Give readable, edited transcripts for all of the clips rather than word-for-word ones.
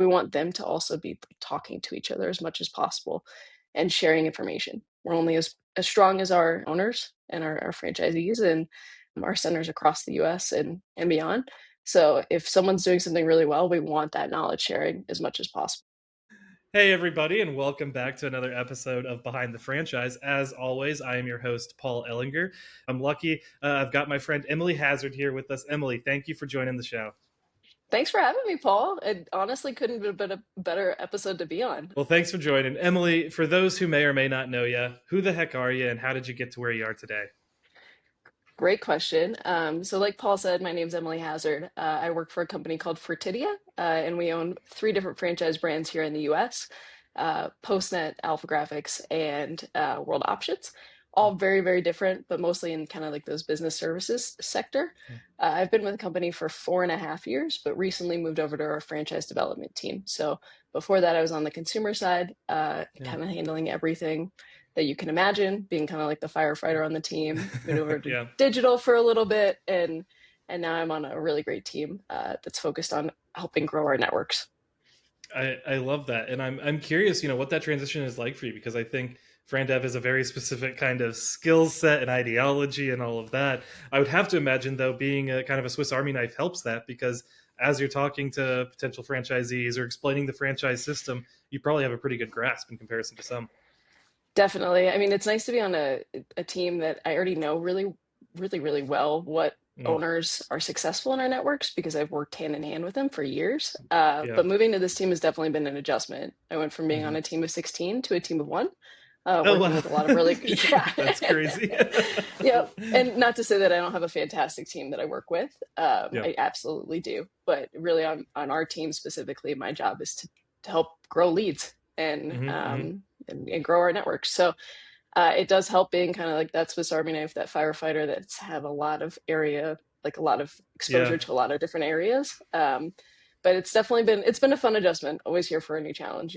We want them to also be talking to each other as much as possible and sharing information. We're only as strong as our owners and our franchisees and our centers across the US and beyond. So if someone's doing something really well, we want that knowledge sharing as much as possible. Hey, everybody, and welcome back to another episode of Behind the Franchise. As always, I am your host, Paul Ehlinger. I'm lucky I've got my friend Emily Hazard here with us. Emily, thank you for joining the show. Thanks for having me, Paul. It honestly couldn't have been a better episode to be on. Well, thanks for joining. Emily, for those who may or may not know you, who the heck are you and how did you get to where you are today? Great question. So, like Paul said, my name's Emily Hazard. I work for a company called Fortidia, and we own three different franchise brands here in the US, PostNet, AlphaGraphics, and World Options. All very, very different, but mostly in kind of like those business services sector. I've been with the company for 4.5 years, but recently moved over to our franchise development team. So, before that, I was on the consumer side, Yeah. kind of handling everything that you can imagine, being kind of like the firefighter on the team. Moved over to Yeah. digital for a little bit, and now I'm on a really great team that's focused on helping grow our networks. I love that. And I'm curious, what that transition is like for you, because I think FranDev is a very specific kind of skill set and ideology and all of that. I would have to imagine, though, being a kind of a Swiss Army knife helps that, because as you're talking to potential franchisees or explaining the franchise system, you probably have a pretty good grasp in comparison to some. Definitely. I mean, it's nice to be on a team that I already know really, really, really well what Mm, owners are successful in our networks because I've worked hand in hand with them for years. yeah. But moving to this team has definitely been an adjustment. I went from being on Hmm. a team of 16 to a team of one, Oh, working wow. with a lot of really, yeah. That's crazy. Yeah. And not to say that I don't have a fantastic team that I work with. Yeah. I absolutely do. But really on our team specifically, my job is to help grow leads and, Hmm. Hmm. um, and grow our network. So it does help being kind of like that Swiss Army knife, that firefighter that's have a lot of area, like a lot of Yeah. exposure to a lot of different areas. But it's been a fun adjustment. Always here for a new challenge.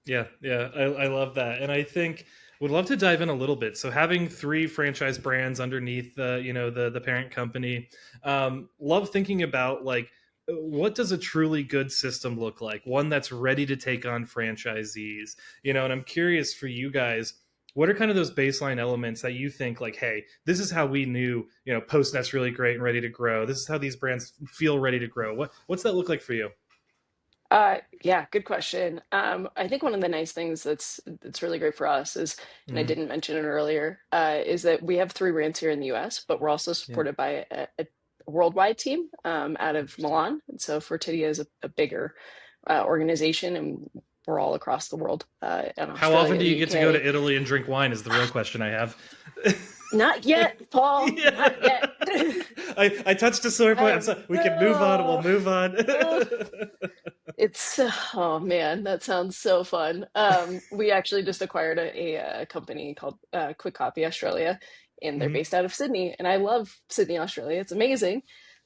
Yeah, yeah, I love that, and I think would love to dive in a little bit. So having three franchise brands underneath the parent company, love thinking about like what does a truly good system look like? One that's ready to take on franchisees, and I'm curious for you guys. What are kind of those baseline elements that you think like, hey, this is how we knew, PostNet's really great and ready to grow. This is how these brands feel ready to grow. What's that look like for you? Yeah, good question. I think one of the nice things that's really great for us is, and I Hmm. didn't mention it earlier, is that we have three brands here in the U.S., but we're also Yeah. supported by a worldwide team out of Milan. And so Fortidia is a bigger organization, and we're all across the world, in How often Australia, do the you get to go UK. to Italy and drink wine is the real question I have. Not yet, Paul. Not Yeah. yet. I touched a sore I point. I'm have sorry. We can move on. We'll no. move on. It's oh man, that sounds so fun. We actually just acquired a company called Quick Copy Australia, and they're Mhm. based out of Sydney. And I love Sydney, Australia. It's amazing.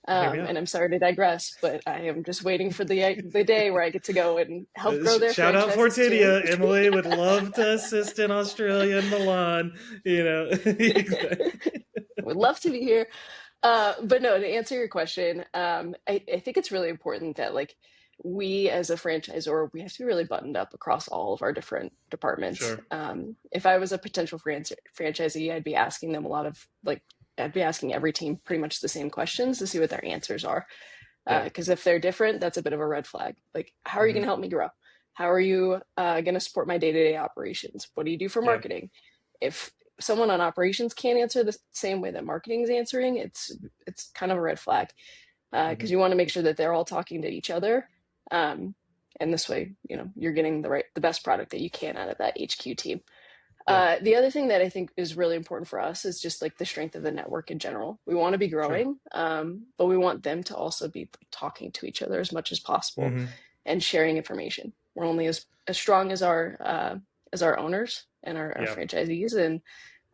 Hear me out. And I'm sorry to digress, but I am just waiting for the day where I get to go and help grow their Shout out franchises too. Fortidia. Emily would love to assist in Australia and Milan. Exactly. Would love to be here. But no, to answer your question, I think it's really important that like we as a franchisor, we have to be really buttoned up across all of our different departments. Sure. If I was a potential franchisee, I'd be asking them a lot of like, I'd be asking every team pretty much the same questions to see what their answers are. Yeah. Because if they're different, that's a bit of a red flag. Like, how are you going Hmm. to help me grow? How are you going to support my day-to-day operations? What do you do for Yeah. marketing? If someone on operations can't answer the same way that marketing is answering, it's kind of a red flag Hmm. because you want to make sure that they're all talking to each other, um, and this way, you're getting the best product that you can out of that HQ team. Yeah. The other thing that I think is really important for us is just like the strength of the network in general. We want to be Sure. growing, but we want them to also be talking to each other as much as possible Hmm. and sharing information. We're only as strong as our owners and our Yeah. franchisees and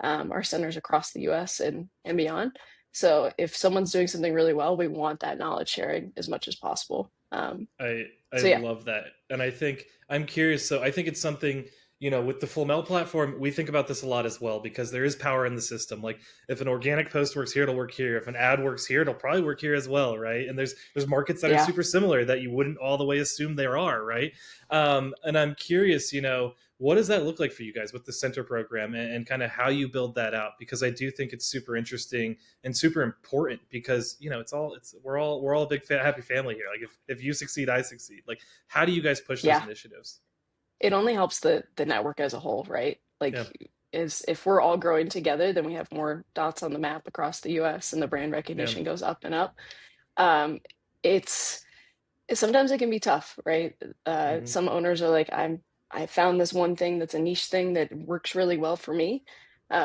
our centers across the US and beyond. So if someone's doing something really well, we want that knowledge sharing as much as possible. I So yeah. love that, and I think I'm curious. So I think it's something. with the Flamel platform, we think about this a lot as well because there is power in the system. Like if an organic post works here, it'll work here. If an ad works here, it'll probably work here as well, right? And there's markets that are Yeah. super similar that you wouldn't all the way assume there are, right? And I'm curious, what does that look like for you guys with the center program, and kind of how you build that out? Because I do think it's super interesting and super important because we're all a big happy family here. Like if you succeed, I succeed. Like how do you guys push those Yeah. initiatives? It only helps the network as a whole, right? Yeah. Like, is if we're all growing together, then we have more dots on the map across the US and the brand Yeah. recognition goes up and up. Um, it's sometimes it can be tough, right? Hmm. Some owners are like, I found this one thing that's a niche thing that works really well for me.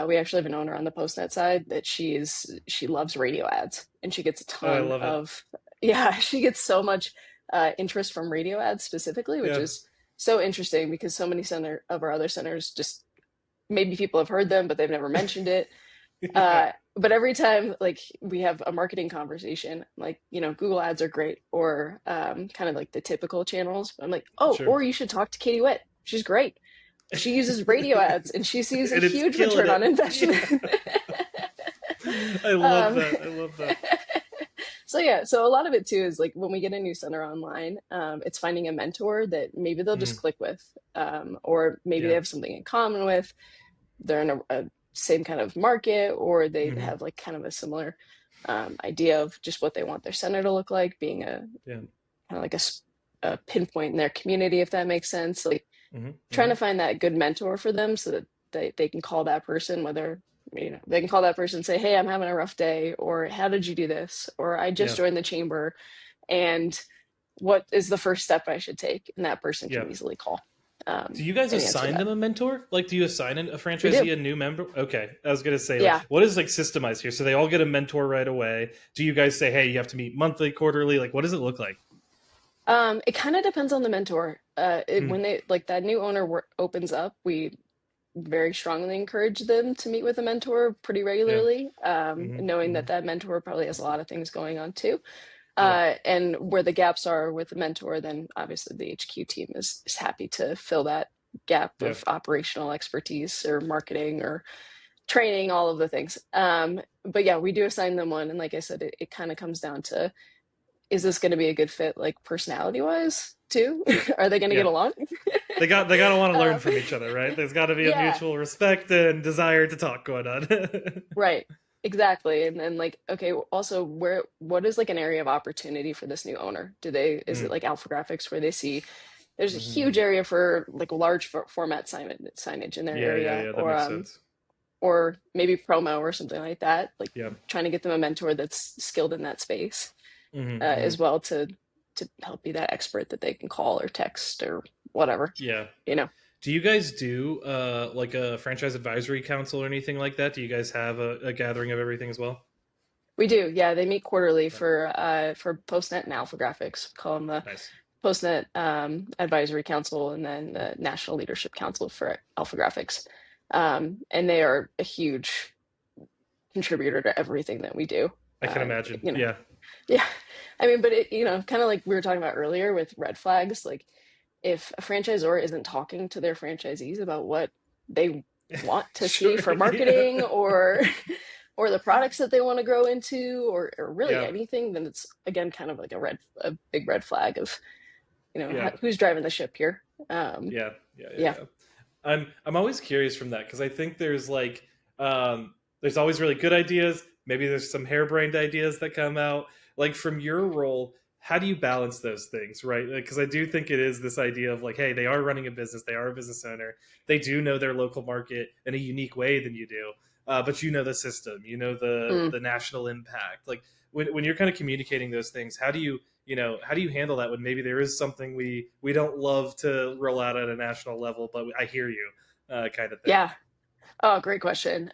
We actually have an owner on the Postnet side that she loves radio ads, and she gets a Oh, I ton love it. of, yeah, she gets so much interest from radio ads specifically, which Yeah. is so interesting because so many of our other centers just, maybe people have heard them but they've never mentioned it. Yeah. But every time like we have a marketing conversation, like, Google ads are great, or kind of like the typical channels. I'm like, oh, Sure. or you should talk to Katie Witt. She's great. She uses radio ads and she sees a And it's huge killing return on it. investment. Yeah. I love um, that. I love that. so yeah, so a lot of it too is like when we get a new center online, it's finding a mentor that maybe they'll just Mm, click with, or maybe they yeah. have something in common with. They're in a same kind of market, or they Hmm. have like kind of a similar idea of just what they want their center to look like, being a Yeah. kind of like a pinpoint in their community, if that makes sense. Like Hmm. trying Hmm. to find that good mentor for them so that they can call that person, whether, they can call that person and say, hey, I'm having a rough day, or how did you do this, or I just Yeah. joined the chamber, and what is the first step I should take? And that person Yeah. can easily call Do you guys and answer assign that. them a mentor? Like, do you assign a We do. franchisee a new member? Okay, I was gonna say, like, Yeah. what is like systemized here? So they all get a mentor right away. Do you guys say, hey, you have to meet monthly, quarterly? Like, what does it look like? It kind of depends on the mentor. Mm, When they like that new owner opens up, we very strongly encourage them to meet with a mentor pretty yeah. regularly, Hmm. knowing Hmm. that that mentor probably has a lot of things going on too. Yeah. And where the gaps are with the mentor, then obviously the HQ team is happy to fill that gap Yeah. of operational expertise or marketing or training, all of the things. But yeah, we do assign them one. And like I said, it kind of comes down to, is this going to be a good fit, like personality wise too? Are they going to get Yeah. along? They gotta want to learn um, from each other, right? There's got to be a yeah, mutual respect and desire to talk going on. right. Exactly. And then like, okay, also what is like an area of opportunity for this new owner? Is it Mm, like AlphaGraphics where they see there's a huge mhm. area for like large format signage in their Yeah, yeah, area, yeah. That makes sense. or maybe promo or something like that, like Yeah. trying to get them a mentor that's skilled in that space, Hmm. as Hmm. well, to help be that expert that they can call or text or whatever, Yeah. you know. Do you guys do like a franchise advisory council or anything like that? Do you guys have a gathering of everything as well? We do, yeah. They meet quarterly Yeah. for PostNet and AlphaGraphics. We call them the Nice. PostNet Advisory Council, and then the National Leadership Council for AlphaGraphics. And they are a huge contributor to everything that we do. I can imagine. You know, Yeah. yeah. I mean, but kind of like we were talking about earlier with red flags, like if a franchisor isn't talking to their franchisees about what they want to see Sure. for Yeah. marketing, or or the products that they want to grow into, or really Yeah. anything, then it's again kind of like a big red flag of, Yeah. who's driving the ship here. Yeah. Yeah. Yeah. Yeah. Yeah. I'm always curious from that because I think there's always really good ideas. Maybe there's some harebrained ideas that come out. Like from your role, how do you balance those things, right? Because I do think it is this idea of like, hey, they are running a business, they are a business owner, they do know their local market in a unique way than you do, but you know the system, you know Mm. the national impact. Like when you're kind of communicating those things, how do you handle that when maybe there is something we don't love to roll out at a national level, but I hear you, kind of thing. Yeah. Oh, great question.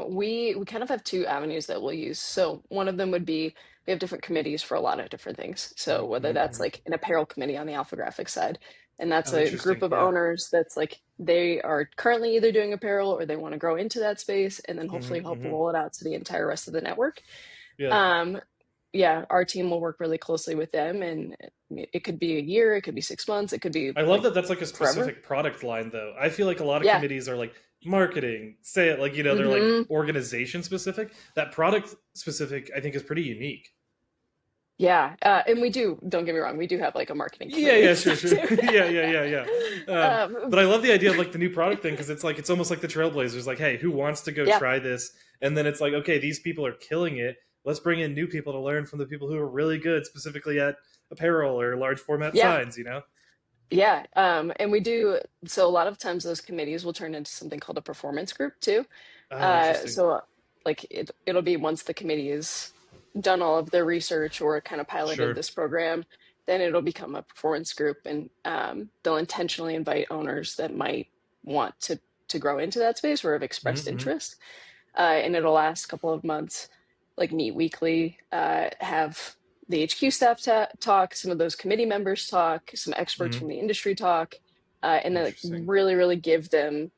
We kind of have two avenues that we'll use. So one of them would be, we have different committees for a lot of different things. So whether that's Mm-hmm. like an apparel committee on the Alpha Graphics side, and that's Oh, a group interesting. of Yeah. owners that's like they are currently either doing apparel or they want to grow into that space and then hopefully Mm-hmm. help Mm-hmm. roll it out to the entire rest of the network. Yeah. Um, yeah, our team will work really closely with them, and it could be a year, it could be 6 months, it could be I love like that that's like a forever. specific product line though. I feel like a lot of Yeah. committees are like marketing, say it like, they're like Hmm. organization specific. That product specific I think is pretty unique. Yeah, and we do. Don't get me wrong, we do have like a marketing Yeah, committee and yeah, sure, stuff sure. too. Yeah. But um, I love the idea of like the new product thing because it's like it's almost like the Trailblazers. Like, hey, who wants to go yeah, try this? And then it's like, okay, these people are killing it. Let's bring in new people to learn from the people who are really good, specifically at apparel or large format yeah, signs. yeah. And we do. So a lot of times those committees will turn into something called a performance group too. Oh, interesting. So like it'll be once the committee is done all of their research or kind of piloted Sure. this program, then it'll become a performance group, and they'll intentionally invite owners that might want to grow into that space or have expressed Mm-hmm. interest. And it'll last a couple of months, like meet weekly, have the HQ staff talk, some of those committee members talk, some experts Mm-hmm. from the industry talk, and then like Interesting. really, really give them,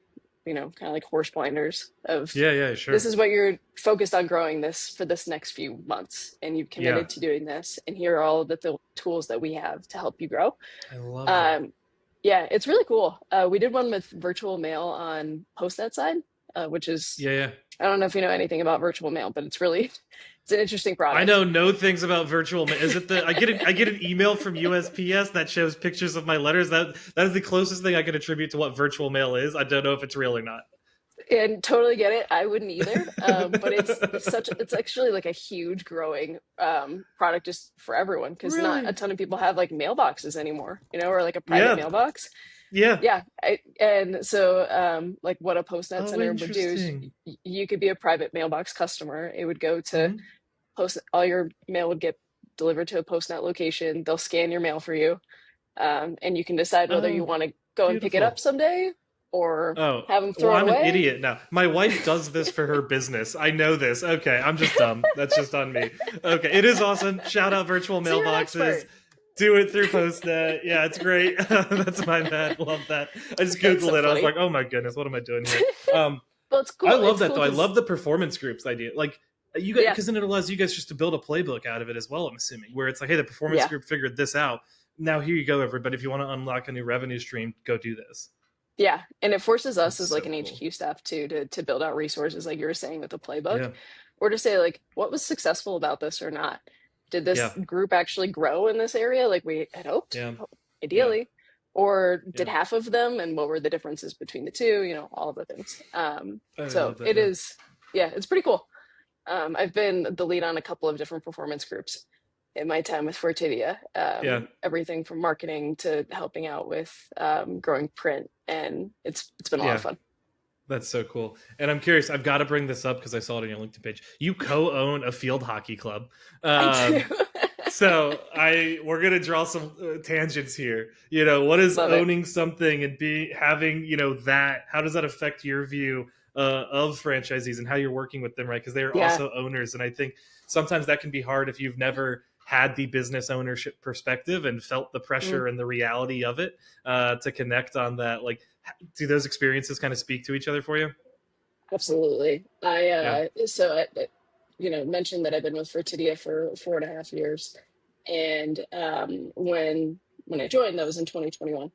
kind of like horse blinders of Yeah, yeah, this sure. is what you're focused on growing this for this next few months, and you've Yeah, committed to doing this, and here are all of the tools that we have to help you grow. I love that. Um, yeah, it's really cool. We did one with virtual mail on PostNet side, which is Yeah, yeah. I don't know if you know anything about virtual mail, but it's really it's an interesting I product. know no things about Is it the I get an email from USPS that shows pictures of my letters. That is the closest thing I can attribute to what virtual mail is. I don't know if it's real or not. And totally get it. I wouldn't either. But it's actually like a huge growing product just for everyone because not a Really? ton of people have like mailboxes anymore, or like a private Yeah, mailbox. yeah. Yeah, and so like what a postnet Oh, center would do is interesting. you could be a private mailbox customer. It would go to Hmm. post all your mail would get delivered to a postnet location. They'll scan your mail for you, and you can decide whether you Oh, want to go and pick it up beautiful. someday or Oh, have them well, throw it I'm an away. idiot now. My wife does this for her business. I know this. Okay, I'm just dumb. That's just on me. Okay, it is awesome. Shout out virtual So you're an mailboxes. expert. Do it through Postnet. Yeah, it's great. That's my bad. Love that. I just That's Googled so it. I was like, funny. oh my goodness, what am I doing here? Um, Well, it's I cool. love It's that cool though. I because love the performance groups idea. Like you guys, yeah, because then it allows you guys just to build a playbook out of it as well. I'm assuming where it's like, hey, the performance yeah, group figured this out. Now here you go, everybody. If you want to unlock a new revenue stream, go do this. yeah, and it forces us That's as like so an cool. HQ staff too to build out resources, like you were saying with the playbook, Yeah, or to say like what was successful about this or not. Did this yeah, group actually grow in this area like we had hoped? yeah, yeah, Ideally, or did yeah. half of them, and what were the differences between the two? All of the things. I So love that. it Yeah, is, yeah, it's pretty cool. I've been the lead on a couple of different performance groups in my time with Fortidia. yeah. Everything from marketing to helping out with growing print, and it's been a lot of Yeah. fun. That's so cool. And I'm curious, I've got to bring this up because I saw it on your LinkedIn page. You co-own a field hockey club. I do. So we're gonna draw some tangents here. What is Love it. owning something and be having that? How does that affect your view of franchisees and how you're working with them, right? Because they are Yeah. also owners, and I think sometimes that can be hard if you've never had the business ownership perspective and felt the Mm, pressure and the reality of it to connect on that. Like, do those experiences kind of speak to each other for you? absolutely. I Yeah. so mentioned that I've been with Fertidia for 4.5 years, and when I joined, that was in 2021.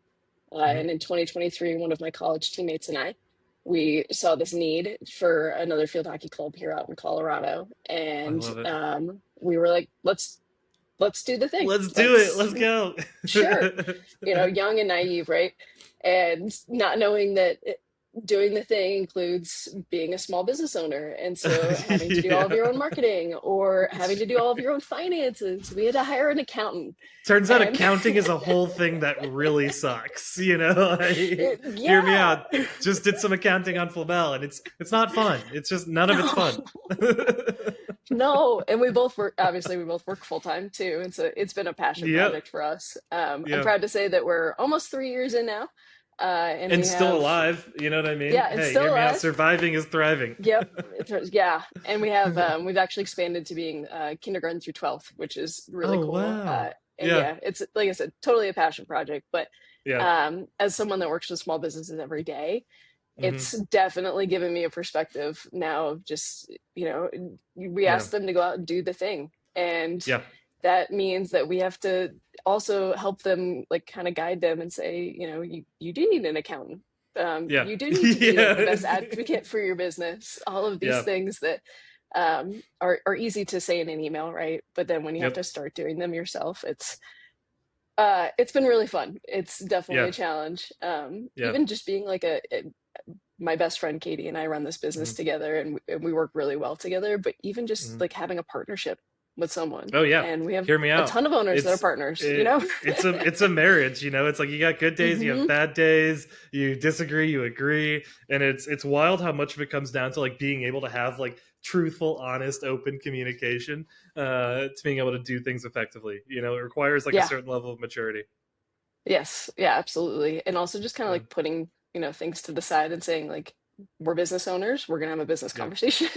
Hmm. And in 2023, one of my college teammates and I, we saw this need for another field hockey club here out in Colorado, I and love it. we were like, let's do the thing. Let's do it. Let's Let's go. sure, young and naive, right? And not knowing that doing the thing includes being a small business owner. And so having to do all of your own Yeah. marketing or having It's to do all of your own finances. We had to hire an accountant. Turns out And accounting is a whole thing that really sucks. Hear me yeah, out. Just did some accounting on Flamel, and it's not fun. It's just none of it's no, fun. no. And obviously, we both work full time too. And so it's been a passion Yep. project for us. I'm Yeah. proud to say that we're almost 3 years in now. And And we still have, alive. You know what I mean? yeah, it's Hey, still hear me out. alive. Surviving is thriving. Yep. Yeah. And we've actually expanded to being kindergarten through 12th, which is really Oh cool. wow. And Yeah. yeah, it's like I said, totally a passion project. But Yeah. as someone that works with small businesses every day, Hmm. it's definitely given me a perspective now of just, we Yeah. ask them to go out and do the thing. And Yeah. that means that we have to also help them, like kind of guide them and say, you do need an accountant. Yeah. You do need to be like the Yeah. best advocate for your business. All of these Yeah. things that are easy to say in an email, right? But then when you have Yep. to start doing them yourself, it's been really fun. It's definitely Yeah. a challenge. Yeah. Even just being like my best friend Katie and I run this business Mhm. together, and we work really well together. But even just Mhm. like having a partnership with someone, Oh yeah. and we have Hear me a out. ton of owners that are It's partners, it's a marriage, It's like you got good days, you have Hmm. bad days, you disagree, you agree, and it's wild how much of it comes down to like being able to have like truthful, honest, open communication, to being able to do things effectively. It requires like a Yeah. certain level of maturity. Yes. Yeah. Absolutely. And also just kind of Yeah. like putting things to the side and saying like, we're business owners. We're gonna have a business Yeah. conversation,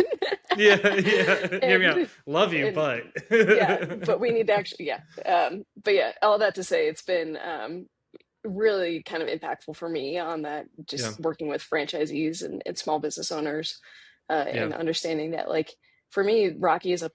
Yeah. Yeah. Hear me out. and Love you, and but yeah, but we need to actually, yeah. But yeah, all that to say, it's been really kind of impactful for me on that, yeah. just working with franchisees and small business owners, Yeah. and understanding that, like, for me, Rocky is a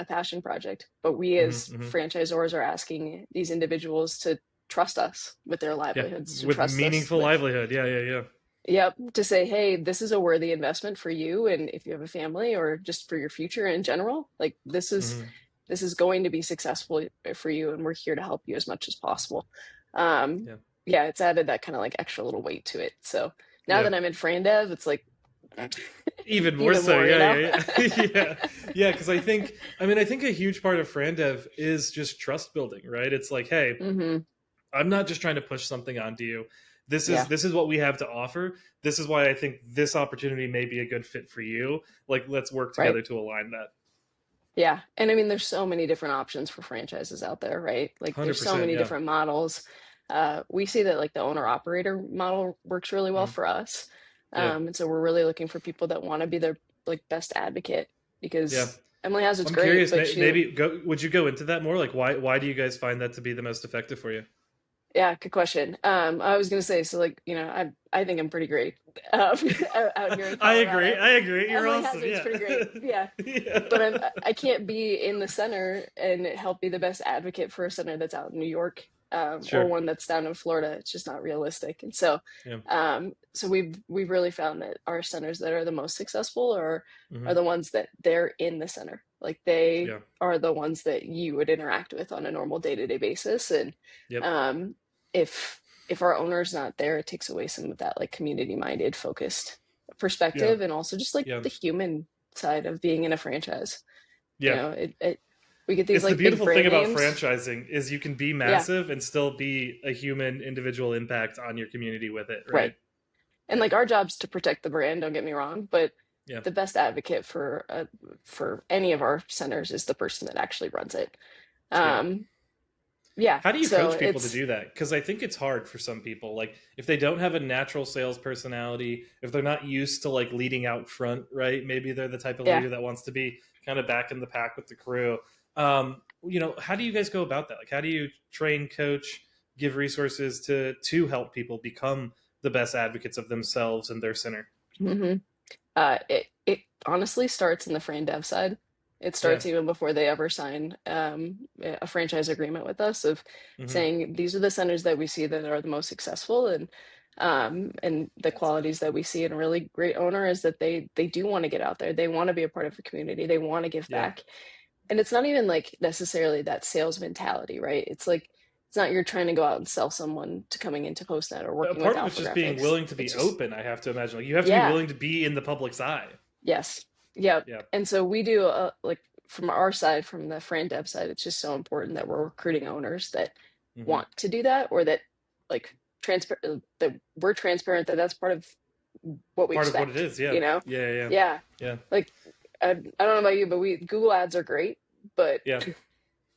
passion project, but we Hmm. as Hmm. franchisors are asking these individuals to trust us with their Yeah. livelihoods, to With trust us meaningful with, livelihood. Yeah. Yeah. Yeah. yep, to say, hey, this is a worthy investment for you, and if you have a family or just for your future in general, like Hmm. this is going to be successful for you, and we're here to help you as much as possible. um Yeah. yeah, it's added that kind of like extra little weight to it. So now Yeah. that I'm in Fran Dev, it's like Even more even so. more, Yeah. Yeah. Yeah. Yeah. Yeah. Because I think a huge part of Frandev is just trust building, right? It's like, hey, Hmm. I'm not just trying to push something onto you. This is Yeah. this is what we have to offer. This is why I think this opportunity may be a good fit for you. Like, let's work Right. together to align that. Yeah. And I mean, there's so many different options for franchises out there, right? Like, there's so 100%. many Yeah. different models. We see that like the owner operator model works really well Mhm. for us. Yeah. And so we're really looking for people that want to be their like best advocate, Yeah. because Emily Hazard's I'm great, curious. but she, Maybe go. Would you go into that more? Like, why do you guys find that to be the most effective for you? yeah, good question. I was gonna say, so like, I think I'm pretty great, out here in I agree. Colorado. I agree. You're Emily awesome. Hazard's Yeah. pretty great, yeah. But Yeah. I can't be in the center and help be the best advocate for a center that's out in New York, or Sure. one that's down in Florida. It's just not realistic. And so, Yeah. we've really found that our centers that are the most successful are Hmm. the ones that they're in the center. Like, they Yeah. are the ones that you would interact with on a normal day-to-day basis. And Yep. um, if our owner's not there, it takes away some of that like community-minded, focused Yeah. perspective, and also just like Yeah. the human side of being in a franchise. Yeah. We get these It's the like big beautiful thing brand about names. franchising is you can be Yeah, massive and still be a human individual impact on your community with it, right? right. And like, our job's to protect the brand, don't get me wrong, but Yeah. the best advocate for any of our centers is the person that actually runs it. Yeah. Um, yeah, How do you so coach people to it's do that? Because I think it's hard for some people. Like, if they don't have a natural sales personality, if they're not used to like leading out front, right? Maybe they're the type of yeah. leader that wants to be kind of back in the pack with the crew. How do you guys go about that? Like, how do you train, coach, give resources to help people become the best advocates of themselves and their center? Hmm. It honestly starts in the Fran Dev side. It Yeah. starts even before they ever sign a franchise agreement with us, of Hmm. saying these are the centers that we see that are the most successful, and the qualities that we see in a really great owner is that they do want to get out there. They want to be a part of the community. They want to give Yeah. back. And it's not even like necessarily that sales mentality, right? It's like, it's not you're trying to go out and sell someone to coming into PostNet or A working with part of it's just being AlphaGraphics. willing to be It's just, open. I have to imagine, like, you have to be yeah. willing to be in the public's eye. Yes. Yep. Yeah. And so we do, like, from our side, from the Fran Dev side, it's just so important that we're recruiting owners that Hmm. want to do that, or that like that we're transparent that that's part of what we Part of what it expect, is. Yeah. you know? Yeah. Yeah. Yeah. Yeah. Like, I don't know about you, but we Google ads are great, but Yeah.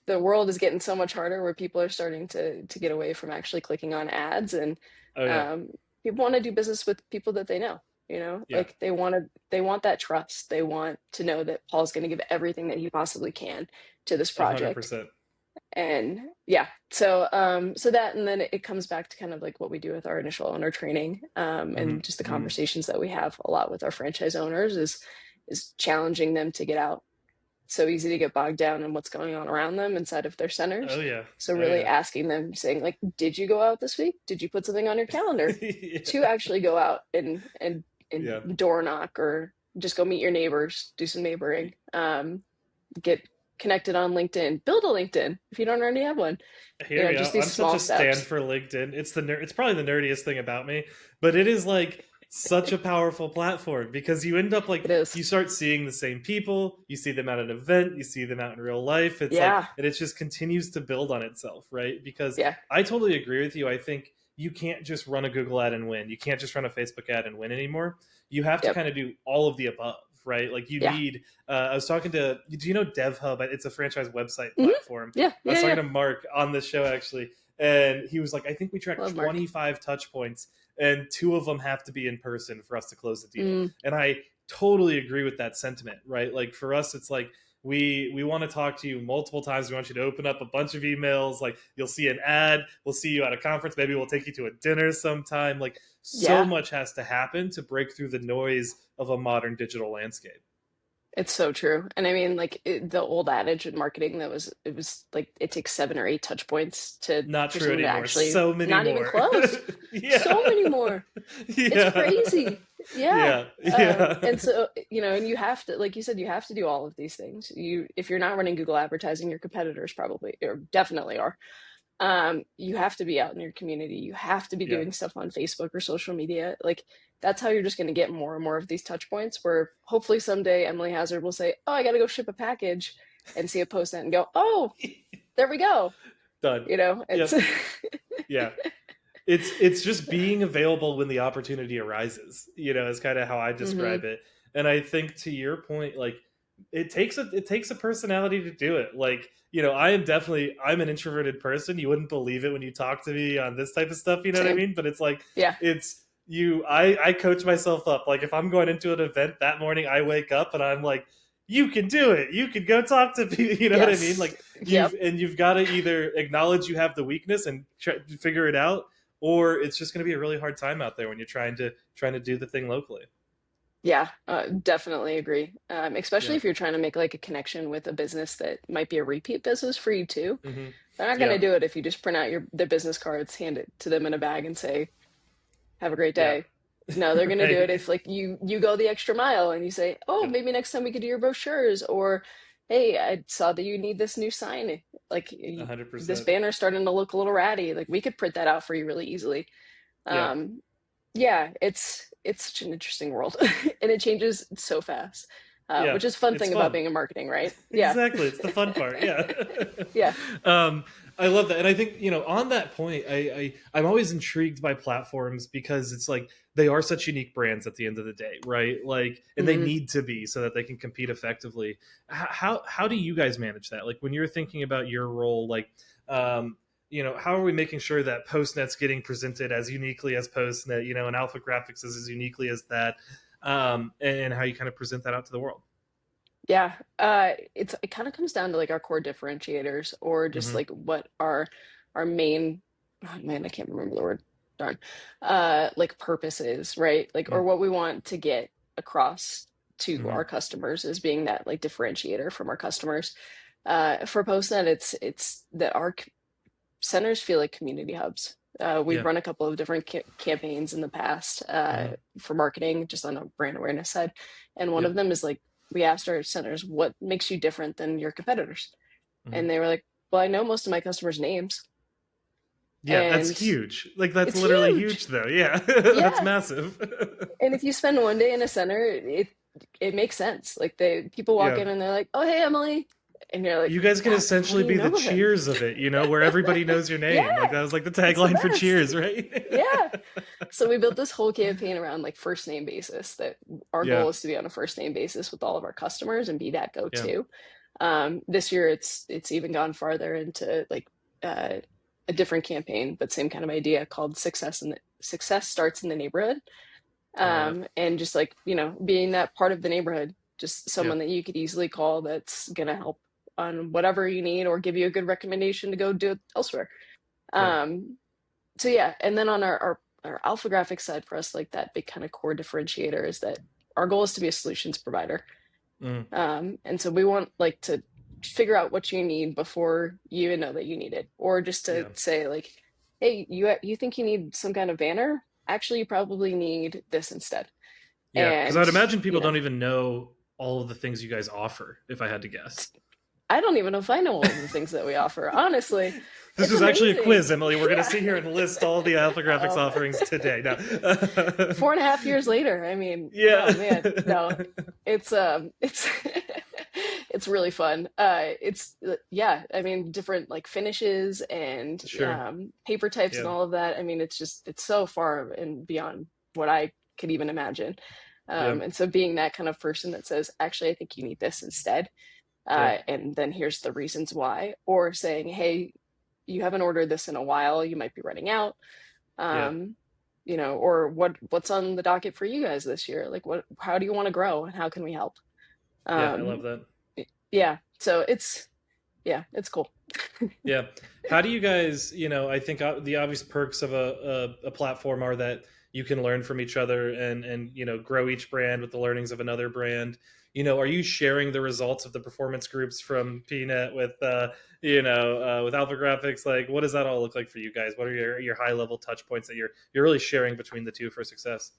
the world is getting so much harder, where people are starting to get away from actually clicking on ads, and Oh yeah. um, people want to do business with people that they know. Yeah. Like, they want that trust. They want to know that Paul's going to give everything that he possibly can to this A hundred project. percent. And yeah, so that, and then it comes back to kind of like what we do with our initial owner training, and Hmm. just the Hmm. conversations that we have a lot with our franchise owners is challenging them to get out so easy to get bogged down in what's going on around them inside of their Oh centers. yeah. So Oh really yeah. asking them, saying like, did you go out this week? Did you put something on your calendar to Yeah. actually go out and Yeah. door knock, or just go meet your neighbors, do some neighboring, get connected on LinkedIn, build a LinkedIn if you don't already have one. Hear me Just out. these I'm such small a stand steps. for LinkedIn. It's probably the nerdiest thing about me, but it is like such a powerful platform because you end up like It is. you start seeing the same people, you see them at an event, you see them out in real life. It's like Yeah. and it just continues to build on itself, right? Because Yeah. I totally agree with you. I think you can't just run a Google ad and win. You can't just run a Facebook ad and win anymore. You have to Yep. kind of do all of the above, right? Like you Yeah. need I was talking to, do you know DevHub? It's a franchise website Hmm. platform. Yeah. I was Yeah. talking Yeah. to Mark on this show actually, and he was like, I think we tracked Love Mark. 25 touch points, and two of them have to be in person for us to close the deal. Mm, And I totally agree with that sentiment, right? Like for us, it's like we want to talk to you multiple times. We want you to open up a bunch of emails. Like you'll see an ad, we'll see you at a conference, maybe we'll take you to a dinner sometime. Like so yeah. much has to happen to break through the noise of a modern digital landscape. It's so true. And I mean, like the old adage in marketing that was, it was like it takes 7 or 8 touch points to Not for true someone to anymore. actually, So many not even more. close. So Yeah. many more. It's Yeah. crazy. Yeah. Yeah. Yeah. And so, and you have to, like you said, you have to do all of these things. If you're not running Google advertising, your competitors probably, or definitely are. You have to be out in your community. You have to be Yeah. doing stuff on Facebook or social media. Like that's how you're just going to get more and more of these touch points where hopefully someday Emily Hazard will say, oh, I got to go ship a package, and see a post net and go, oh, there we go. Done. It's Yep. Yeah. It's just being available when the opportunity arises, is kind of how I hmm describe it. And I think to your point, like it takes a personality to do it. Like, I'm an introverted person. You wouldn't believe it when you talk to me on this type of stuff, you know what I Same. mean? But it's like Yeah. it's you I coach myself up. Like if I'm going into an event that morning, I wake up and I'm like, you can do it. You can go talk to people. You know what I mean? Yes. Like Yep. you've got to either acknowledge you have the weakness and try to figure it out, or it's just going to be a really hard time out there when you're trying to do the thing locally. Yeah, definitely agree. Especially Yeah. if you're trying to make like a connection with a business that might be a repeat business for you too. Hmm. They're not going Yeah. to do it if you just print out their business cards, hand it to them in a bag, and say, "Have a great Yeah. day." No, they're going to do it Right. if like you go the extra mile and you say, "Oh, Yep. maybe next time we could do your brochures," or, "Hey, I saw that you need this new sign. Like A hundred this percent. banner's starting to look a little ratty. Like we could print that out for you really easily." Yeah. Um, yeah, it's such an interesting world, and it changes so fast, Yeah. which is fun It's thing about fun. being in marketing, right? Yeah, Exactly. It's the fun part. Yeah. yeah. um, I love that, and I think on that point, I'm always intrigued by platforms because it's like they are such unique brands at the end of the day, right? Like, and they Mhm. need to be so that they can compete effectively. How do you guys manage that? Like when you're thinking about your role, like. How are we making sure that PostNet's getting presented as uniquely as PostNet, and AlphaGraphics is as uniquely as that, and how you kind of present that out to the world? Yeah, it kind of comes down to like our core differentiators, or just Hmm. like what our main, oh man, I can't remember the word. Darn. Like purpose is, right? Like, or what we want to get across to Hmm. our customers as being that like differentiator from our customers. For Postnet, it's that our centers feel like community hubs. We've Yeah. run a couple of different campaigns in the past, Hmm. for marketing, just on a brand awareness side. And one Yep. of them is like, we asked our centers, what makes you different than your competitors? Hmm. And they were like, well, I know most of my customers' names. Yeah, that's And huge. Like that's it's literally huge. huge, though. Yeah, that's Yeah. massive. And if you spend one day in a center, it makes sense. Like people walk Yeah, in and they're like, oh, hey, Emily. And you're like, you guys can how do essentially you be the know him? Cheers of it, where everybody knows your Yeah, name. Like that was like the it's the tagline for best. Cheers, right? Yeah. So we built this whole campaign around like first name basis, that our Yeah, goal is to be on a first name basis with all of our customers and be that yeah, go-to. This year it's even gone farther into like uh, a different campaign, but same kind of idea, called Success Starts in the Neighborhood. I love it. And just like, being that part of the neighborhood, just Yeah, someone that you could easily call that's gonna help on whatever you need, or give you a good recommendation to go do it elsewhere. yeah, Um, so yeah, and then on our alpha graphics side, for us, like that big kind of core differentiator is that our goal is to be a solutions provider. Mm. And so we want like to figure out what you need before you even know that you need it, or just to Yeah. say like, hey, you think you need some kind of banner? Actually, you probably need this instead. Yeah. Because And I'd imagine people you know, don't even know all of the things you guys offer, if I had to guess. I don't even know if I know all of the things that we offer. Honestly, This it's is actually a amazing. quiz, Emily. We're going to Yeah. sit here and list all the AlphaGraphics Um, offerings today. No. 4.5 years later, I mean, Yeah. oh man, no, it's it's really fun. It's yeah, I mean, different like finishes and Sure. paper types and Yeah. all of that. I mean, it's so far and beyond what I could even imagine. Yeah. And so being that kind of person that says, actually, I think you need this instead, Yeah. and then here's the reasons why, or saying, hey, you haven't ordered this in a while, you might be running out, Yeah. um, or what's on the docket for you guys this year? Like, how do you want to grow, and how can we help? Yeah. I Um, love that. yeah, so yeah, it's cool. Yeah. How do you guys, I think the obvious perks of a platform are that you can learn from each other and, grow each brand with the learnings of another brand. Are you sharing the results of the performance groups from PNet with Alpha Graphics? Like, what does that all look like for you guys? What are your high level touch points that you're really sharing between the two for success?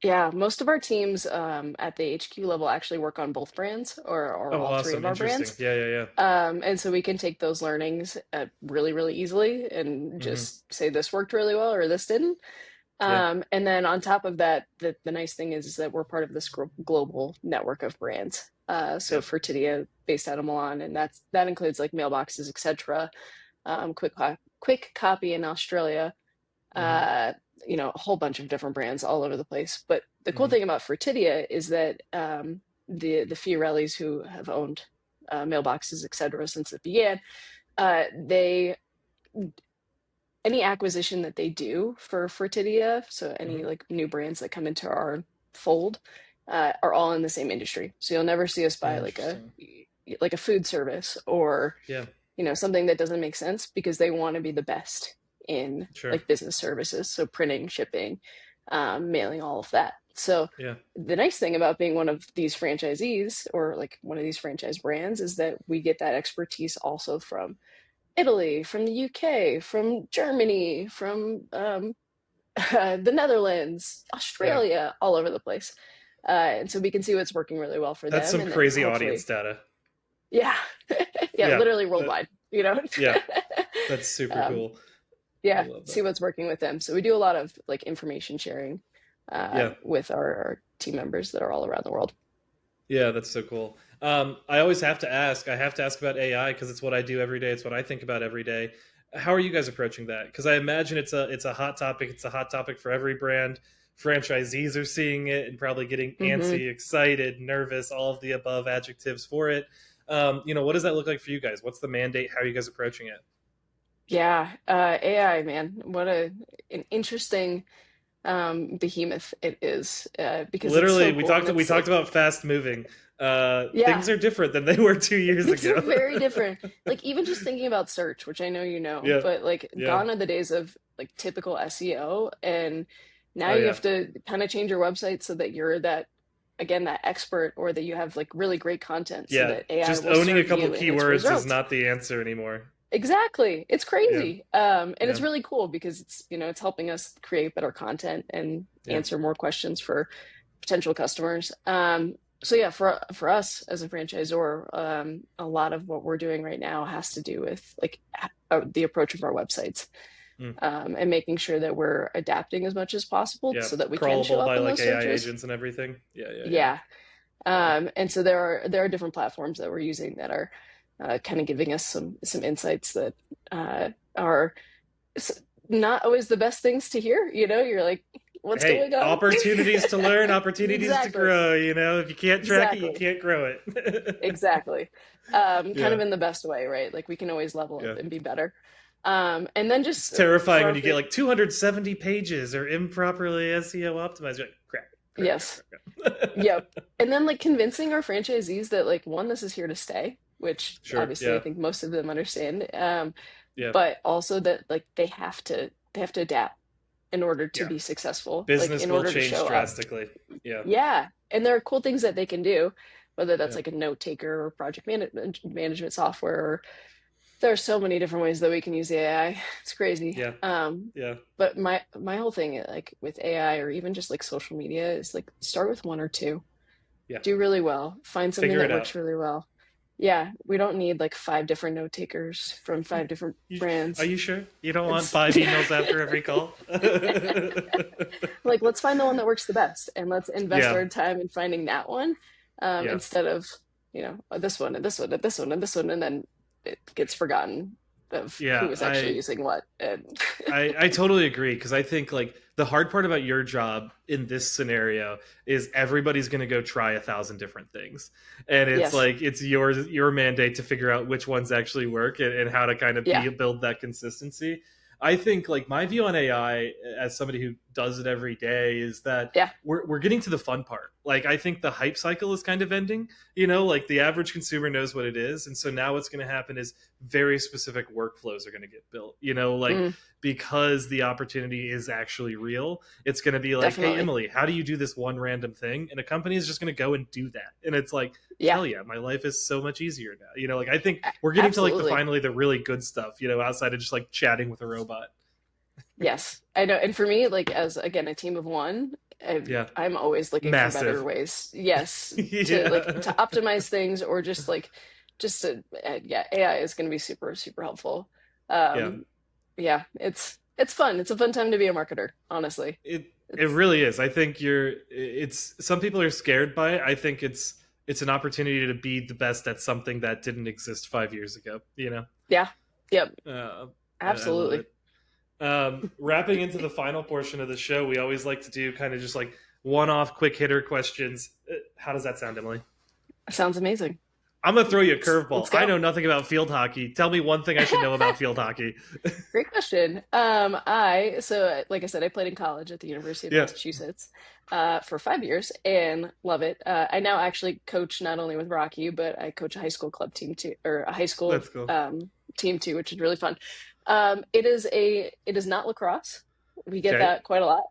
Yeah, most of our teams at the HQ level actually work on both brands, or Oh, all three awesome. of our Interesting. brands. Yeah. Yeah. Yeah. And so we can take those learnings really, really easily and Mm-hmm. just say this worked really well or this didn't. Yeah. And then on top of that, the nice thing is that we're part of this global network of brands. So Yep. Fertidia, based out of Milan, and that includes like mailboxes, etc. Quick Copy in Australia. Mm-hmm. Uh, a whole bunch of different brands all over the place. But the cool Mm-hmm. thing about Fertidia is that the Fiorellis, who have owned mailboxes, etc., since it began, they any acquisition that they do for Fertidia, so any Mm-hmm. like new brands that come into our fold, are all in the same industry. So you'll never see us buy Interesting. like a food service, or Yeah. something that doesn't make sense, because they want to be the best in Sure. like business services, so printing, shipping, mailing, all of that. So Yeah. the nice thing about being one of these franchisees, or like one of these franchise brands, is that we get that expertise also from Italy, from the UK, from Germany, from the Netherlands, Yeah. Australia, all over the place. And so we can see what's working really well for That's them, some and then crazy audience hopefully, data. yeah, yeah, Yeah. literally worldwide. Yeah. That's super um, cool. I yeah, love see that. what's working with them. So we do a lot of like information sharing Yeah. with our team members that are all around the world. Yeah, that's so cool. I always have to ask. I have to ask about AI because it's what I do every day. It's what I think about every day. How are you guys approaching that? Because I imagine it's a hot topic. It's a hot topic for every brand. Franchisees are seeing it and probably getting Hmm. antsy, excited, nervous, all of the above adjectives for it. What does that look like for you guys? What's the mandate? How are you guys approaching it? Yeah, AI, man, what an interesting behemoth it is, because it's Literally, so we cool, and talked we it's talked like, about fast moving. Things yeah, are different than they were 2 years things are ago. very different. Like, even just thinking about search, which I know Yeah, but like, yeah. gone are the days of like typical SEO, and now Oh you yeah, have to kind of change your website so that you're that, again, that expert, or that you have like really great content, so yeah. that AI Just will owning a serve couple you in its keywords is results. not the answer anymore. Exactly. It's Yeah, crazy. And yeah, it's really cool because it's helping us create better content and yeah, answer more questions for potential customers. So yeah, for us as a franchisor, a lot of what we're doing right now has to do with like the approach of our websites, mm, and making sure that we're adapting as much as possible yeah. so that we can show Crawlable up by in like those AI searches. agents and everything. Yeah, yeah, yeah, Yeah. yeah, And so there are different platforms that we're using that are kind of giving us some insights that are not always the best things to hear. You're like, what's Hey, going on? opportunities to learn, opportunities to Exactly. grow. If you can't track it, you Exactly. can't grow it. Exactly. Kind Yeah, of in the best way, right? Like, we can always level up yeah. and be better. And then It's just terrifying for when our you get like 270 pages or improperly SEO optimized. You're like, crap, crap, crap, yes, crap, yep. crap. And then like convincing our franchisees that, like, one, this is here to stay, which Sure. obviously I Yeah. think most of them understand. Yeah. But also that, like, they have to adapt in order to Yeah. be successful, like Business in will order to change show up. drastically. Yeah. Yeah. And there are cool things that they can do. whether that's Yeah. like a note taker or management software. Or, there are so many different ways that we can use the AI. It's crazy. Yeah. Yeah. But my whole thing, like with AI or even just like social media, is like start with one or two, Yeah. do really well, find something Figure that it out. works really well. Yeah, we don't need like five different note takers from five different You, are brands. you sure you don't want It's 5 emails after every call? like, let's find the one that works the best and let's invest Yeah. our time in finding that one, Yeah. instead of, this one and this one and this one and this one, and then it gets forgotten of who Yeah. was actually using what. And I totally agree, because I think like the hard part about your job in this scenario is everybody's going to go try 1,000 different things, and it's yes, like it's your mandate to figure out which ones actually work, and how to kind of yeah, build that consistency. I think like my view on AI as somebody who does it every day is that yeah, we're getting to the fun part. Like I think the hype cycle is kind of ending. You know, like the average consumer knows what it is, and so now what's going to happen is very specific workflows are going to get built. You know, like mm, because the opportunity is actually real, it's going to be like, hey definitely, Emily, how do you do this one random thing? And a company is just going to go and do that, and it's like, yeah, hell yeah, my life is so much easier now. You know, like I think we're getting to like the absolutely. finally the really good stuff, you know, outside of just like chatting with a robot. Yes, I know. And for me, like as again a team of one, Yeah. I'm always looking for better Massive. ways. Yes, to Yeah. optimize things, or just to yeah, AI is going to be super super helpful. Yeah. Yeah, it's fun. It's a fun time to be a marketer, honestly. It It's really is. I think it's some people are scared by it. I think it's an opportunity to be the best at something that didn't exist 5 years ago, you know. yeah, yep, Uh, I love absolutely. it. Wrapping into the final portion of the show, we always like to do kind of just like one-off quick hitter questions. How does that sound, Emily? Sounds amazing. I'm gonna throw you a Let's curveball. I go. know nothing about field hockey. Tell me one thing I should know about field hockey. Great question. Like I said, I played in college at the University of Yeah, Massachusetts for 5 years and love it. I now actually coach not only with Rocky, but I coach a high school club team too, or a high school that's cool. team too, which is really fun. It is not lacrosse. We get Okay, that quite a lot.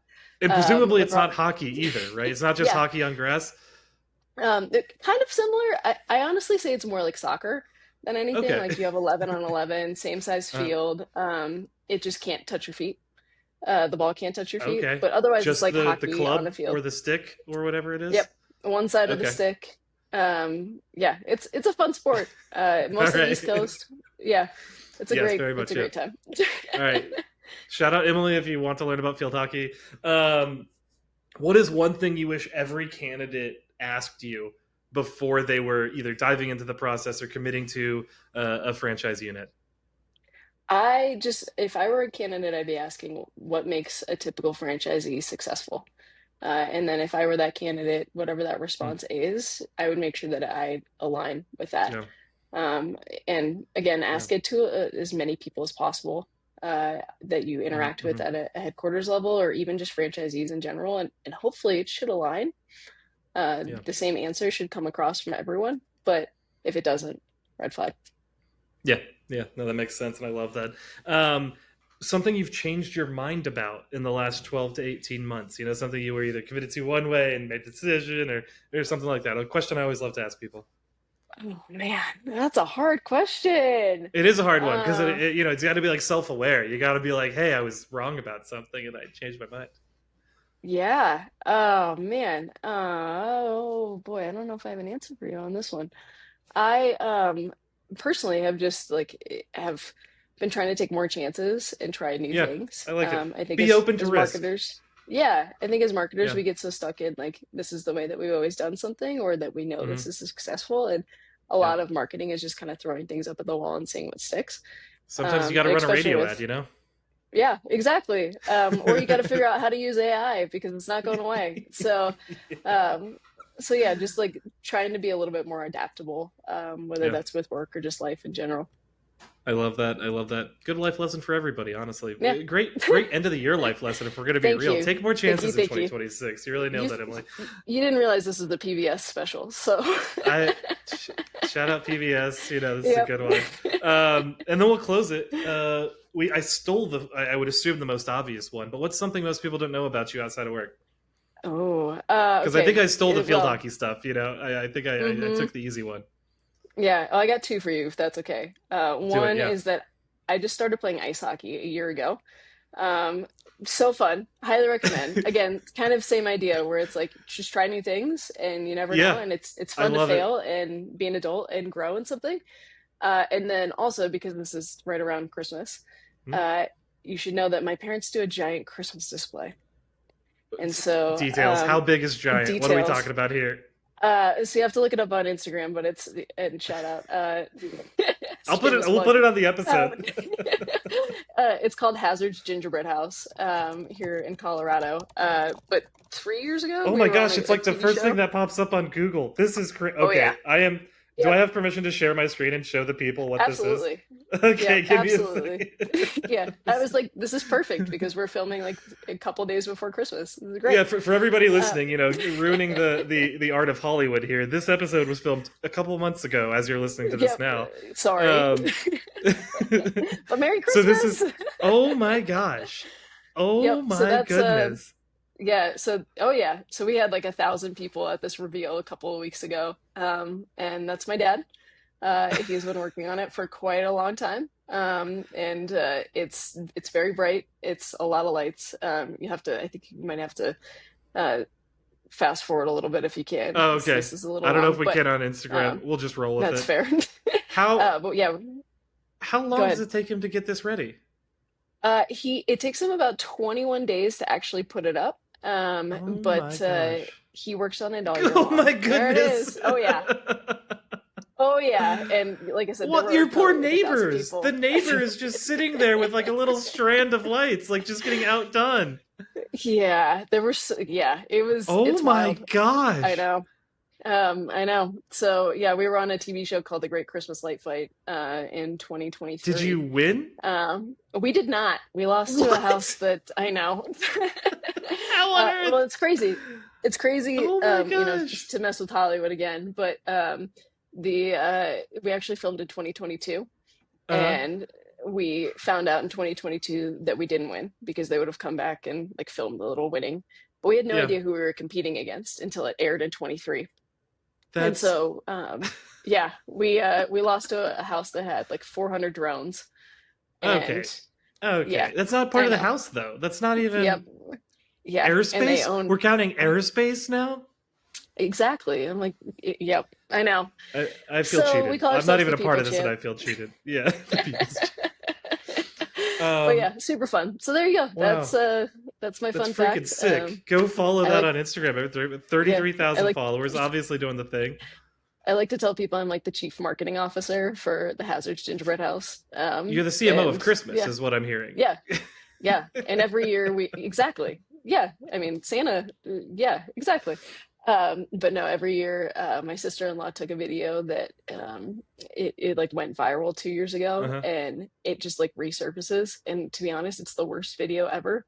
and presumably it's Lacrosse, not hockey either, right? It's not just yeah, hockey on grass. kind of similar. I honestly say it's more like soccer than anything. Okay. Like you have 11 on 11, same size Uh, field. It just can't touch your feet. The ball can't touch your feet, okay. but otherwise it's Just like the hockey on a club or field. the stick or whatever it is. Yep, one side of the Okay. stick. Yeah, it's a fun sport. All Mostly East right. Coast. Yeah, Yes, very it's a much. Yeah. great time. All right. Shout out Emily if you want to learn about field hockey. Um, what is one thing you wish every candidate asked you before they were either diving into the process or committing to a franchise unit? If I were a candidate, I'd be asking what makes a typical franchisee successful. And then if I were that candidate, whatever that Hmm. response is, I would make sure that I align with that. Yeah. Um, and again, Yeah. ask it to as many people as possible that you Hmm. interact with Hmm. at a headquarters level, or even just franchisees in general. And hopefully it should align. Yeah. The same answer should come across from everyone. But if it doesn't, red flag. Yeah. Yeah. No, that makes sense, and I love that. Um, Something you've changed your mind about in the last 12 to 18 months, you know, something you were either committed to one way and made the decision, or something like that. A question I always love to ask people. Oh man, that's a hard question. It is a hard one because Uh, you know, it's got to be like self-aware. You got to be like, hey, I was wrong about something and I changed my mind. yeah. Oh man. Oh boy, I don't know if I have an answer for you on this one. I personally have just have been trying to take more chances and try new Yeah, things. I like it. I think Be open to as risk. marketers, yeah, I think as marketers Yeah. we get so stuck in like this is the way that we've always done something, or that we know Hmm. this is successful, and a Yeah. lot of marketing is just kind of throwing things up at the wall and seeing what sticks. Sometimes you got to And run a especially radio ad, with you know. Yeah, exactly. Or you got to figure out how to use AI because it's not going away. Um, so yeah, just like trying to be a little bit more adaptable, whether Yeah. that's with work or just life in general. I love that. I love that. Good life lesson for everybody, honestly. Yeah. Great end of the year life lesson if we're going to be Thank real. you. Take more Thank you. chances in Thank you. 2026. You really nailed You that, Emily. you didn't realize this is the PBS special, so I shout out PBS. You know, this is a yep. good one. And then we'll close it. I stole I would assume the most obvious one, but what's something most people don't know about you outside of work? Oh, Because I think okay. I stole the field Well, hockey stuff. I think I mm-hmm. took the easy one. Yeah, well, I got two for you if that's okay. Do it, One yeah. is that I just started playing ice hockey a year ago. Um, so fun. Highly recommend. Again, kind of same idea where it's like just try new things and you never know, Yeah, and it's I fun to love it. fail and be an adult and grow in something. And then also because this is right around Christmas, Hmm? uh, you should know that my parents do a giant Christmas display. And so, Details. How big is giant? What are we details. talking about here? So you have to look it up on Instagram, but it's and shout out, shameless We'll plug. put it on the Um, episode. it's called Hazard's Gingerbread House here in Colorado. But 3 years ago, Oh we my were on gosh, it's a like the TV first thing show. that pops up on Google. This is Oh yeah, okay. I am. Do I yep, have permission to share my screen and show the people what this is? absolutely, Okay, yep, give me a absolutely. second. Yeah, I was like, this is perfect because we're filming like a couple days before Christmas. This is Yeah, great. for everybody Uh, listening, ruining the art of Hollywood here. This episode was filmed a couple months ago, as you're listening to this yep, now. sorry, Um, but Merry so this is. Christmas. Oh my gosh. Oh Yep. So my that's goodness. yeah, so oh yeah. So we had like 1,000 people at this reveal a couple of weeks ago. And that's my dad. He's been working on it for quite a long time. And it's very bright. It's a lot of lights. You have to I think you might have to uh fast forward a little bit if you can. Oh, This okay. this is a little I don't know if long, we but can on Instagram. um We'll just roll with that's it. fair. How But yeah, how go long does ahead. it take him to get this ready? He it takes him about 21 days to actually put it up. Oh my But gosh. he works on it all year Oh my long. There it goodness. is. Oh yeah. Oh yeah. And like I said, there What? were Your poor probably like 1,000 neighbors. The people. neighbor is just sitting there with like a little strand of lights, like just getting outdone. Yeah, there were yeah, Oh it's my wild. I gosh. know. I know. So yeah, we were on a TV show called The Great Christmas Light Fight in Did you 2023. win? We did not. We lost to a house What? that I know. How on Well, earth? it's crazy. It's crazy, Oh my just gosh. to mess with Hollywood again. But the we actually filmed in 2022, Uh-huh. and we found out in 2022 that we didn't win because they would have come back and like filmed the little winning. But we had no Yeah. idea who we were competing against until it aired in 23. And That's so, yeah, we lost to a house that had like 400 drones, okay. and Okay. yeah, That's not part I of the know. house though. That's not Yep. even Yeah, and they airspace? own We're counting airspace now? exactly. I'm like, yep, I know. I feel So we cheated. call I'm not ourselves even the a part People of this and Champ. I feel cheated. Yeah. The people's But um yeah, super fun. So there you go. wow. That's my That's fun freaking fact. sick. Go follow I that like on Instagram. yeah, I 33,000 like followers, obviously doing the thing. I like to tell people I'm like the chief marketing officer for the Hazard's Gingerbread House. You're the CMO of And Christmas, yeah, is what I'm hearing. yeah, yeah. And every year we exactly. Yeah, I mean Santa. Yeah, exactly. But no, every year my sister-in-law took a video that it like went viral 2 years ago, Uh-huh. and it just like resurfaces. And to be honest, it's the worst video ever.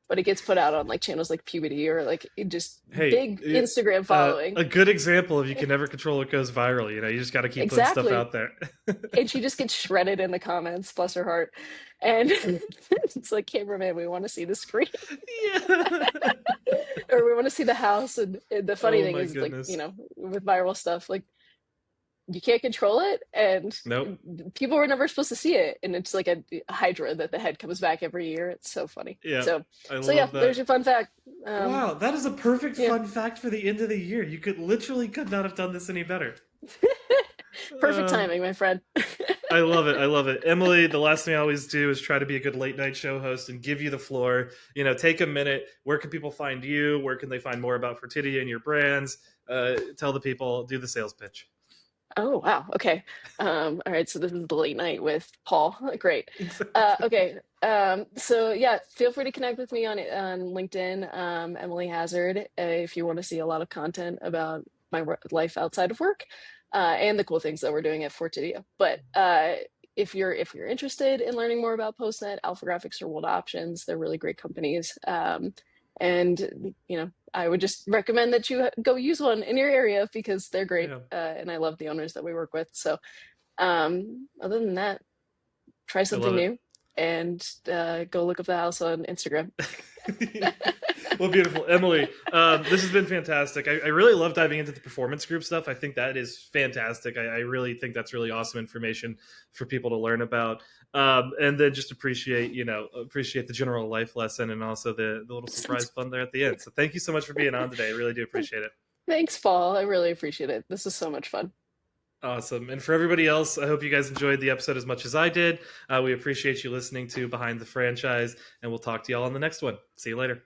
But it gets put out on like channels like Puberty or like it just Hey, big Instagram following. a good example of you can never control what goes viral. You just got to keep putting stuff Exactly. out there. And she just gets shredded in the comments, bless her heart. And it's like, cameraman, we want to see the screen Yeah. or we want to see the house. And the funny Oh thing my is, like, goodness. with viral stuff, like, you can't control it. And Nope. people were never supposed to see it. And it's like a hydra that the head comes back every year. It's so funny. Yeah. I So yeah, love there's that. your fun fact. Wow, that is a perfect Yeah, fun fact for the end of the year. You could not have done this any better. perfect Um, timing, my friend. I love it. I love it. Emily, the last thing I always do is try to be a good late night show host and give you the floor. Take a minute. Where can people find you? Where can they find more about Fertidia and your brands? Tell the people, do the sales pitch. Oh, wow. Okay. All right. So this is the late night with Paul. Great. Exactly. Okay. So yeah, feel free to connect with me on LinkedIn, Emily Hazard, if you want to see a lot of content about my life outside of work, and the cool things that we're doing at Fortidia. But if you're interested in learning more about PostNet, AlphaGraphics, or World Options, they're really great companies. And I would just recommend that you go use one in your area because they're great, Yeah, and I love the owners that we work with. So, other than that, try I something love it. new and go look up the house on Instagram. Well, Well, beautiful, Emily. This has been fantastic. I really love diving into the performance group stuff. I think that is fantastic. I really think that's really awesome information for people to learn about. And then just appreciate the general life lesson and also the little surprise fun there at the end. So thank you so much for being on today. I really do appreciate it. Thanks, Paul. I really appreciate it. This is so much fun. Awesome. And for everybody else, I hope you guys enjoyed the episode as much as I did. We appreciate you listening to Behind the Franchise, and we'll talk to y'all on the next one. See you later.